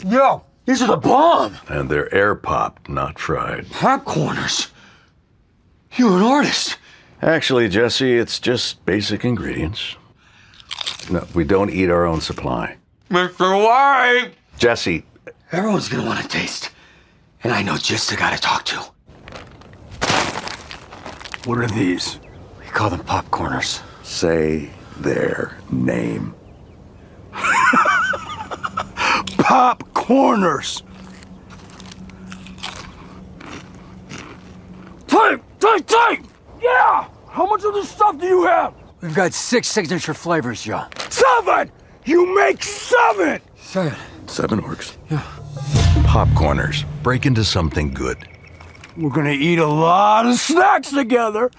Yo, these are the bomb. And they're air popped, not fried. Popcorners. You're an artist. Actually, Jesse, it's just basic ingredients. No, we don't eat our own supply. Mr. White. Jesse. Everyone's gonna want to taste. And I know just the guy to talk to. What are these? We call them popcorners. Say their name. Popcorners! Time! Yeah! How much of this stuff do you have? We've got 6 signature flavors, Joe. 7! You make 7! 7. 7 works. Yeah. Popcorners. Break into something good. We're gonna eat a lot of snacks together.